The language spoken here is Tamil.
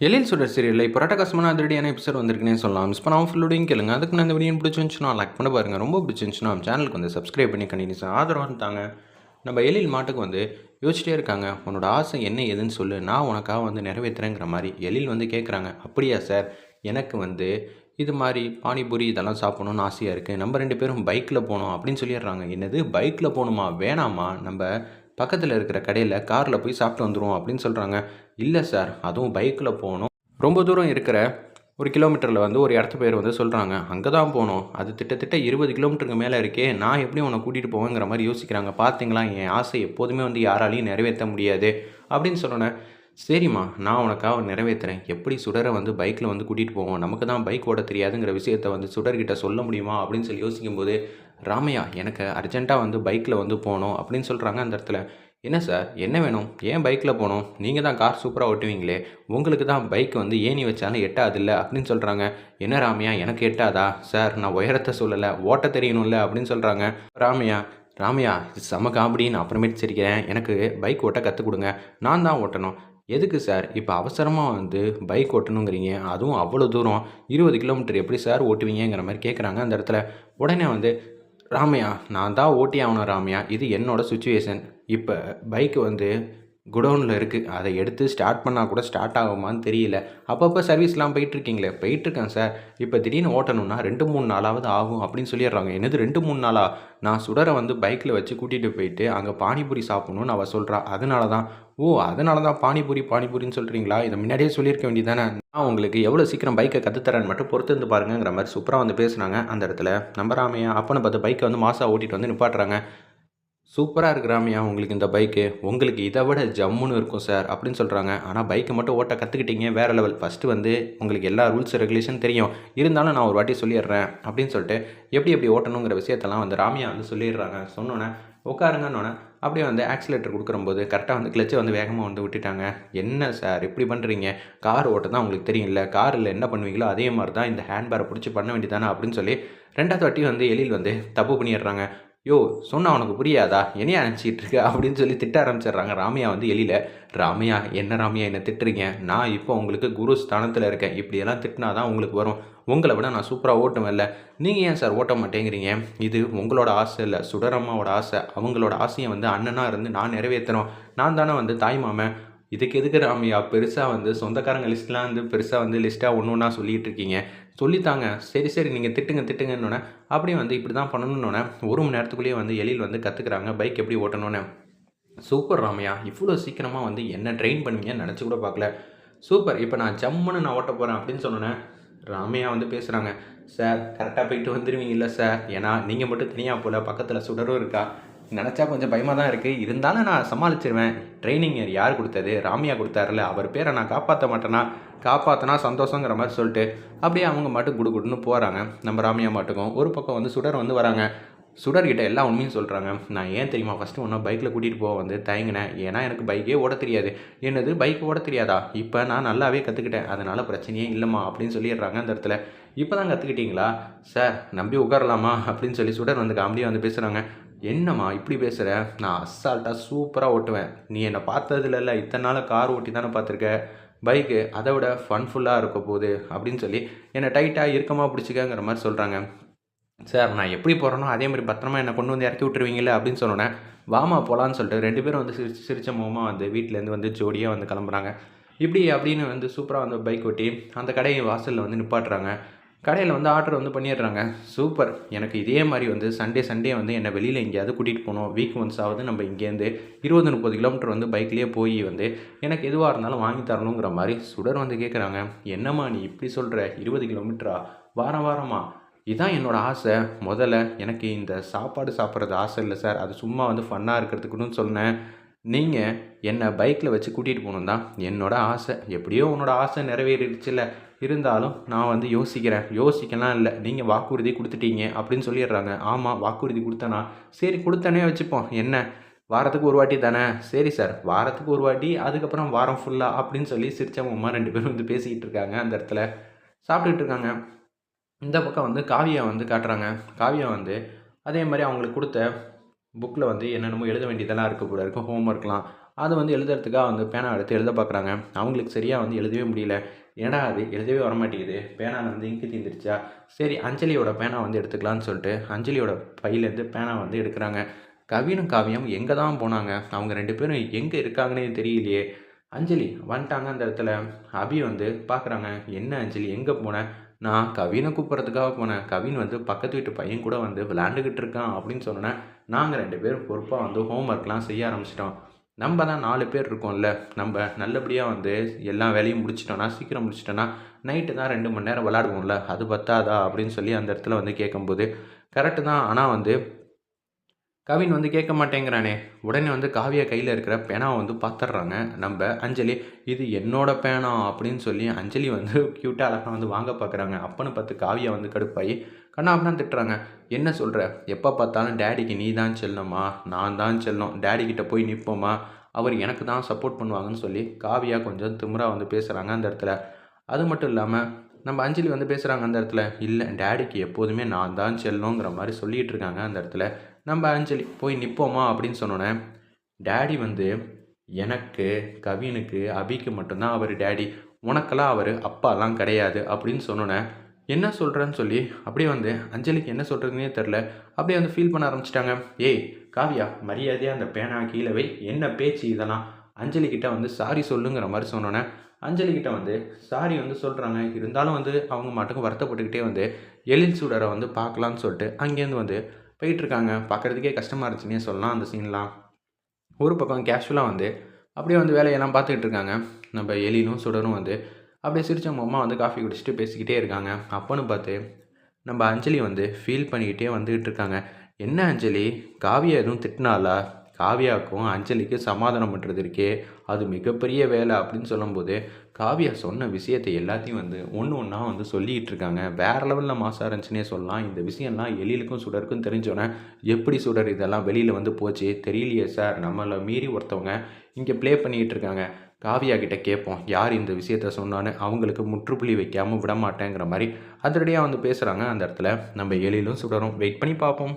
எழில் சுடர் சீரியலில் இப்போ ரட்டகாசமான அதிரடியான எபிசோட் வந்திருக்குன்னே சொல்லலாம். மிஸ் பண்ணாமல் ஃபுல்லோடையும் கேளுங்க. அதுக்கு நான் இந்த வீடியோ பிடிச்சிருந்துச்சுன்னா லைக் பண்ண பாருங்கள். ரொம்ப பிடிச்சிருந்துச்சுன்னா நம்ம சேனலுக்கு வந்து சப்ஸ்கிரைப் பண்ணி கண்டினியூஸாக ஆதரவாக தாங்க. நம்ம எழில் மாட்டுக்கு வந்து யோசிச்சிட்டே இருக்காங்க. உன்னோட ஆசை என்ன ஏதுன்னு சொல்லு, நான் உனக்காக வந்து நிறைவேற்றுறேங்கிற மாதிரி எழில் வந்து கேட்குறாங்க. அப்படியா சார், எனக்கு வந்து இது மாதிரி பானிபூரி இதெல்லாம் சாப்பிடணும்னு ஆசையாக இருக்குது. நம்ம 2 பேரும் பைக்கில் போகணும் அப்படின்னு சொல்லிடுறாங்க. என்னது பைக்கில் போகணுமா? வேணாமா, நம்ம பக்கத்தில் இருக்கிற கடையில் காரில் போய் சாப்பிட்டு வந்துடுவோம் அப்படின்னு சொல்கிறாங்க. இல்லை சார், அதுவும் பைக்கில் போகணும். ரொம்ப தூரம் இருக்கிற ஒரு கிலோமீட்டரில் வந்து ஒரு இடத்து பேர் வந்து சொல்கிறாங்க. அங்கே தான் போகணும். அது கிட்டத்தட்ட 20 கிலோமீட்டருக்கு மேலே இருக்கே. நான் எப்படி உன்னை கூட்டிகிட்டு போவேங்கிற மாதிரி யோசிக்கிறாங்க. பார்த்தீங்களா, என் ஆசை எப்போதுமே வந்து யாராலையும் நிறைவேற்ற முடியாது அப்படின்னு சொன்னோன்னே, சரிம்மா நான் உனக்காக நிறைவேற்றுறேன். எப்படி சுடரை வந்து பைக்கில் வந்து கூட்டிகிட்டு போவோம், நமக்கு தான் பைக் ஓட தெரியாதுங்கிற விஷயத்த வந்து சுடர்கிட்ட சொல்ல முடியுமா அப்படின்னு சொல்லி யோசிக்கும்போது, ராமையா எனக்கு அர்ஜென்ட்டாக வந்து பைக்கில் வந்து போகணும் அப்படின்னு சொல்கிறாங்க அந்த இடத்துல. என்ன சார், என்ன வேணும்? ஏன் பைக்கில் போகணும்? நீங்கள் தான் கார் சூப்பராக ஓட்டுவீங்களே, உங்களுக்கு தான் பைக் வந்து ஏணி வச்சாலும் எட்டாதில்ல அப்படின்னு சொல்கிறாங்க. என்ன ராமையா, எனக்கு எட்டாதா? சார் நான் உயரத்தை சொல்லலை, ஓட்ட தெரியணும்ல அப்படின்னு சொல்கிறாங்க. ராமையா ராமையா இது செம காமெடி, நான் அப்புறமேட்டு சிரிக்கிறேன். எனக்கு பைக் ஓட்ட கற்றுக் கொடுங்க, நான் தான் ஓட்டணும். எதுக்கு சார் இப்போ அவசரமாக வந்து பைக் ஓட்டணுங்கிறீங்க? அதுவும் அவ்வளோ தூரம் 20 கிலோமீட்டர் எப்படி சார் ஓட்டுவீங்கிற மாதிரி கேட்குறாங்க அந்த இடத்துல. உடனே வந்து ராமையா நான் தான் ஓட்டி ஆகணும் ராமையா, இது என்னோட சுச்சுவேஷன். இப்போ பைக்கு வந்து குடோனில் இருக்குது, அதை எடுத்து ஸ்டார்ட் பண்ணால் கூட ஸ்டார்ட் ஆகுமான்னு தெரியல. அப்பப்போ சர்வீஸ்லாம் போயிட்டுருக்கீங்களே. போயிட்டுருக்கேன் சார். இப்போ திடீர்னு ஓட்டணும்னா 2-3 நாளாவது ஆகும் அப்படின்னு சொல்லிடுறாங்க. என்னது 2-3 நாளா? நான் சுடரை வந்து பைக்கில் வச்சு கூட்டிகிட்டு போயிட்டு அங்கே பானிபூரி சாப்பிட்ணுன்னு அவள் சொல்கிறா. அதனால தான். ஓ, அதனால தான் பானிபூரின்னு சொல்கிறீங்களா? இதை முன்னாடியே சொல்லியிருக்க வேண்டியதானே. நான் உங்களுக்கு எவ்வளோ சீக்கிரம் பைக்கை கற்றுத்தரேன்னு மட்டும் பொறுத்து இருந்து பாருங்கிற மாதிரி சூப்பராக வந்து பேசுனாங்க அந்த இடத்துல. நம்பராமையா அப்பன்னு பார்த்து பைக்கை வந்து மாசாக ஓட்டிகிட்டு வந்து நிப்பாட்டுறாங்க. சூப்பராக இருக்கு ராமையா உங்களுக்கு இந்த பைக்கு. உங்களுக்கு இதை விட ஜம்முன்னு இருக்கும் சார் அப்படின்னு சொல்கிறாங்க. ஆனால் பைக்கை மட்டும் ஓட்ட கற்றுக்கிட்டீங்க, வேறு லெவல். ஃபஸ்ட்டு வந்து உங்களுக்கு எல்லா ரூல்ஸ் ரெகுலேஷன் தெரியும், இருந்தாலும் நான் ஒரு வாட்டி சொல்லிடுறேன் அப்படின்னு சொல்லிட்டு எப்படி எப்படி ஓட்டணுங்கிற விஷயத்தெல்லாம் வந்து ராமையா வந்து சொல்லிடுறாங்க. சொன்னோன்னே உட்காருங்கன்னொன்னே அப்படியே வந்து ஆக்சிலேட்டர் கொடுக்குறம்போது கரெக்டாக வந்து கிளச்சை வந்து வேகமாக வந்து விட்டுட்டாங்க. என்ன சார் இப்படி பண்ணுறீங்க? கார் ஓட்ட தான் உங்களுக்கு தெரியும்ல, காரில் என்ன பண்ணுவீங்களோ அதே மாதிரி தான் இந்த ஹேண்ட்பேரை பிடிச்சி பண்ண வேண்டியதானே அப்படின்னு சொல்லி 2வது வாட்டி வந்து எழில் வந்து தப்பு பண்ணிடுறாங்க. யோ, சொன்னா உனக்கு புரியாதா? என்னையா நினச்சிட்டு இருக்க அப்படின்னு சொல்லி திட்ட ஆரம்பிச்சிடுறாங்க ராமையா வந்து எழில. ராமையா என்ன ராமையா என்ன திட்டுறீங்க? நான் இப்போ உங்களுக்கு குரு ஸ்தானத்தில் இருக்கேன். இப்படியெல்லாம் திட்டினா தான் உங்களுக்கு வரும். உங்களை விட நான் சூப்பராக ஓட்டுவேன்ல. நீங்கள் ஏன் சார் ஓட்ட மாட்டேங்கிறீங்க? இது உங்களோட ஆசை இல்லை, சுடரம்மாவோட ஆசை. அவங்களோட ஆசையை வந்து அண்ணனாக இருந்து நான் நிறைவேற்றணும். நான் தானே வந்து தாய்மாமன். இதுக்கு எதுக்கு ராமையா பெருசாக வந்து சொந்தக்காரங்க லிஸ்ட்லாம் வந்து பெருசாக வந்து லிஸ்ட்டாக ஒன்று ஒன்றா சொல்லிகிட்டு இருக்கீங்க? சொல்லித்தாங்க. சரி சரி நீங்கள் திட்டுங்கன்னொன்னே அப்படியே வந்து இப்படி தான் பண்ணணுன்னொன்னே 1 மணி நேரத்துக்குள்ளேயே வந்து எழில் வந்து கற்றுக்குறாங்க பைக் எப்படி ஓட்டணும்னு. சூப்பர் ராமையா, இவ்வளோ சீக்கிரமாக வந்து என்ன ட்ரெயின் பண்ணுவீங்கன்னு நினச்சி கூட பார்க்கல. சூப்பர், இப்போ நான் ஜம்முன்னு நான் ஓட்ட போகிறேன் அப்படின்னு சொன்னோன்னே ராமையா வந்து பேசுகிறாங்க. சார் கரெக்டாக போயிட்டு வந்துடுவீங்கல்ல சார்? ஏன்னா நீங்கள் மட்டும் தனியாக போல, பக்கத்தில் சுடரும் இருக்கா. நினச்சா கொஞ்சம் பயமாக தான் இருக்குது, இருந்தாலும் நான் சமாளிச்சிருவேன். ட்ரைனிங் யார் கொடுத்தது? ராமையா கொடுத்தாருல, அவர் பேரை நான் காப்பாற்ற மாட்டேனா? காப்பாற்றினா சந்தோஷங்கிற மாதிரி சொல்லிட்டு அப்படியே அவங்க மாட்டுக்கு குடுன்னு போகிறாங்க. நம்ம ராமையா மாட்டுக்கும் ஒரு பக்கம் வந்து சுடர் வந்து வராங்க. சுடர்கிட்ட எல்லா உண்மையும் சொல்கிறாங்க. நான் ஏன் தெரியுமா ஃபஸ்ட்டு ஒன்றா பைக்கில் கூட்டிகிட்டு போக வந்து தயங்கினேன். ஏன்னா எனக்கு பைக்கே ஓட தெரியாது. என்னது பைக் ஓட தெரியாதா? இப்போ நான் நல்லாவே கற்றுக்கிட்டேன், அதனால் பிரச்சனையே இல்லைம்மா அப்படின்னு சொல்லிடுறாங்க அந்த இடத்துல. இப்போ தான் கற்றுக்கிட்டீங்களா? சார் நம்பி உட்காரலாமா அப்படின்னு சொல்லி சுடர் வந்து காமெடியாக வந்து பேசுகிறாங்க. என்னம்மா இப்படி பேசுகிற? நான் அசால்ட்டாக சூப்பராக ஓட்டுவேன். நீ என்னை பார்த்ததில்ல, இத்தனை நாள் கார் ஓட்டி தானே பார்த்துருக்க. பைக்கு அதை விட ஃபன்ஃபுல்லாக இருக்க போகுது அப்படின்னு சொல்லி என்னை டைட்டாக இறுக்கமாக பிடிச்சிக்கங்கிற மாதிரி சொல்கிறாங்க. சார் நான் எப்படி போகிறேனோ அதே மாதிரி பத்திரமா என்னை கொண்டு வந்து இறக்கி விட்டுருவீங்களே அப்படின்னு சொன்னோன்னே, வாமா போகலான்னு சொல்லிட்டு 2 பேரும் வந்து சிரிச்ச முகமாக வந்து வீட்டிலேருந்து வந்து ஜோடியாக வந்து கிளம்புறாங்க. இப்படி அப்படின்னு வந்து சூப்பராக வந்து பைக் ஓட்டி அந்த கடையை வாசலில் வந்து நிப்பாட்டுறாங்க. கடையில் வந்து ஆர்டர் வந்து பண்ணிடுறாங்க. சூப்பர், எனக்கு இதே மாதிரி வந்து சண்டே வந்து என்னை வெளியில் எங்கேயாவது கூட்டிகிட்டு போகணும். வீக் ஒன்ஸாவது நம்ம இங்கேருந்து 20-30 கிலோமீட்டர் வந்து பைக்லேயே போய் வந்து எனக்கு எதுவாக இருந்தாலும் வாங்கி தரணுங்கிற மாதிரி சுடர் வந்து கேட்குறாங்க. என்னம்மா நீ இப்படி சொல்கிற? 20 கிலோமீட்டரா? வாரமா? இதான் என்னோடய ஆசை. முதல்ல எனக்கு இந்த சாப்பாடு சாப்பிட்றது ஆசை இல்லை சார், அது சும்மா வந்து ஃபன்னாக இருக்கிறதுக்குன்னு சொன்னேன். நீங்கள் என்னை பைக்கில் வச்சு கூட்டிகிட்டு போகணும் தான் என்னோடய ஆசை. எப்படியோ உன்னோட ஆசை நிறைவேறிடுச்சுல்ல, இருந்தாலும் நான் வந்து யோசிக்கலாம் இல்லை, நீங்கள் வாக்குறுதி கொடுத்துட்டீங்க அப்படின்னு சொல்லிடுறாங்க. ஆமாம் வாக்குறுதி கொடுத்தனா? சரி கொடுத்தனே வச்சுப்போம், என்ன வாரத்துக்கு ஒரு வாட்டி தானே? சரி சார் வாரத்துக்கு ஒரு வாட்டி, அதுக்கப்புறம் வாரம் ஃபுல்லாக அப்படின்னு சொல்லி சிரிச்சவங்கம்மா 2 பேரும் வந்து பேசிக்கிட்டு இருக்காங்க அந்த இடத்துல. சாப்பிட்டுக்கிட்டு இருக்காங்க. இந்த பக்கம் வந்து காவியா வந்து காட்டுறாங்க. காவியா வந்து அதே மாதிரி அவங்களுக்கு கொடுத்த புக்கில் வந்து என்னென்னமோ எழுத வேண்டியதெல்லாம் இருக்க போல இருக்கும், ஹோம் ஒர்க்லாம். அதை வந்து எழுதுறதுக்காக வந்து பேனா எடுத்து எழுத பார்க்குறாங்க. அவங்களுக்கு சரியாக வந்து எழுதவே முடியல. ஏன்டா அது எழுதவே வரமாட்டேங்குது, பேனாவில் வந்து இங்கு தீர்ந்துருச்சா, சரி அஞ்சலியோட பேனா வந்து எடுத்துக்கலான்னு சொல்லிட்டு அஞ்சலியோட பையிலேருந்து பேனா வந்து எடுக்கிறாங்க. கவினும் காவியம் எங்கே தான் போனாங்க, அவங்க 2 பேரும் எங்கே இருக்காங்கன்னே தெரியலையே. அஞ்சலி வந்துட்டாங்க அந்த இடத்துல. அபி வந்து பார்க்குறாங்க, என்ன அஞ்சலி எங்கே போனேன், நான் கவினை கூப்பிட்றதுக்காக போனேன், கவின் வந்து பக்கத்து வீட்டு பையன் கூட வந்து விளையாண்டுக்கிட்டு இருக்கான் அப்படின்னு சொன்னேன். நாங்கள் 2 பேரும் பொறுப்பாக வந்து ஹோம்ஒர்க்லாம் செய்ய ஆரம்பிச்சிட்டோம். நம்ம தான் 4 பேர் இருக்கோம்ல, நம்ம நல்லபடியாக வந்து எல்லா வேலையும் முடிச்சிட்டோன்னா, சீக்கிரம் முடிச்சிட்டோன்னா நைட்டு தான் 2 மணி நேரம் விளாடுவோம்ல, அது பத்தாதா அப்படின்னு சொல்லி அந்த இடத்துல வந்து கேட்கும்போது, கரெக்டு தான். ஆனால் வந்து கவின் வந்து கேட்க மாட்டேங்கிறானே. உடனே வந்து காவியா கையில் இருக்கிற பேனாவை வந்து பார்த்துடுறாங்க நம்ம அஞ்சலி. இது என்னோட பேனா அப்படின்னு சொல்லி அஞ்சலி வந்து க்யூட்டாக அழகாக வந்து வாங்க பார்க்குறாங்க. அப்பன்னு பார்த்து காவியா வந்து கடுப்பாகி கண்ணாபின்னு திட்டுறாங்க. என்ன சொல்கிற, எப்போ பார்த்தாலும் டேடிக்கு நீ தான் செல்லமா, நான் தான் செல்லம், டேடிக்கிட்ட போய் நிற்போமா, அவர் எனக்கு தான் சப்போர்ட் பண்ணுவாங்கன்னு சொல்லி காவியா கொஞ்சம் திமிரா வந்து பேசுகிறாங்க அந்த இடத்துல. அது மட்டும் இல்லாமல் நம்ம அஞ்சலி வந்து பேசுகிறாங்க அந்த இடத்துல, இல்லை டேடிக்கு எப்போதுமே நான் தான் செல்லணுங்கிற மாதிரி சொல்லிகிட்டு இருக்காங்க அந்த இடத்துல. நம்ம அஞ்சலி போய் நிற்போமா அப்படின்னு சொன்னோன்னே, டேடி வந்து எனக்கு, கவினுக்கு, அபிக்கு மட்டும்தான் அவர் டேடி, உனக்கெல்லாம் அவர் அப்பாலாம் கிடையாது அப்படின்னு சொன்னோன்னே, என்ன சொல்கிறேன்னு சொல்லி அப்படியே வந்து அஞ்சலிக்கு என்ன சொல்கிறதுனே தெரில. அப்படியே வந்து ஃபீல் பண்ண ஆரம்பிச்சிட்டாங்க. ஏய் காவியா, மரியாதையாக அந்த பேனா கீழே வை, என்ன பேச்சு இதெல்லாம், அஞ்சலிக்கிட்ட வந்து சாரி சொல்லுங்கிற மாதிரி சொன்னோன்னே, அஞ்சலிக்கிட்ட வந்து சாரி வந்து சொல்கிறாங்க. இருந்தாலும் வந்து அவங்க மாட்டுக்கும் வருத்தப்பட்டுக்கிட்டே வந்து எழில் சுடரை வந்து பார்க்கலான்னு சொல்லிட்டு அங்கேருந்து வந்து போயிட்டுருக்காங்க. பார்க்குறதுக்கே கஷ்டமாக இருந்துச்சுன்னே சொல்லலாம் அந்த சீன்லாம். ஒரு பக்கம் கேஷுவலாக வந்து அப்படியே வந்து வேலையெல்லாம் பார்த்துக்கிட்டு இருக்காங்க. நம்ம எழிலும் சுடரும் வந்து அப்படியே சிரிச்ச முகமாக வந்து காஃபி குடிச்சிட்டு பேசிக்கிட்டே இருக்காங்க. அப்போன்னு பார்த்து நம்ம அஞ்சலி வந்து ஃபீல் பண்ணிக்கிட்டே வந்துக்கிட்டு இருக்காங்க. என்ன அஞ்சலி, காவியா எதுவும் திட்டினாலா, காவியாவுக்கும் அஞ்சலிக்கும் சமாதானம் பண்ணுறது இருக்கே அது மிகப்பெரிய வேலை அப்படின்னு சொல்லும்போது, காவியா சொன்ன விஷயத்தை எல்லாத்தையும் வந்து ஒன்று ஒன்றா வந்து சொல்லிக்கிட்டு இருக்காங்க. வேறு லெவலில் மாசாக இருந்துச்சுன்னே சொல்லலாம். இந்த விஷயம்லாம் எழிலுக்கும் சுடருக்கும் தெரிஞ்சோன்னே, எப்படி சுடர் இதெல்லாம் வெளியில் வந்து போச்சு தெரியலையே சார், நம்மளை மீறி ஒருத்தவங்க இங்கே ப்ளே பண்ணிக்கிட்டு இருக்காங்க. காவியா கிட்ட கேட்போம் யார் இந்த விஷயத்த சொன்னான்னு, அவங்களுக்கு முற்றுப்புள்ளி வைக்காமல் விட மாட்டேங்கிற மாதிரி அதிரடியாக வந்து பேசுகிறாங்க அந்த இடத்துல நம்ம எழிலும் சுடரும். வெயிட் பண்ணி பார்ப்போம்.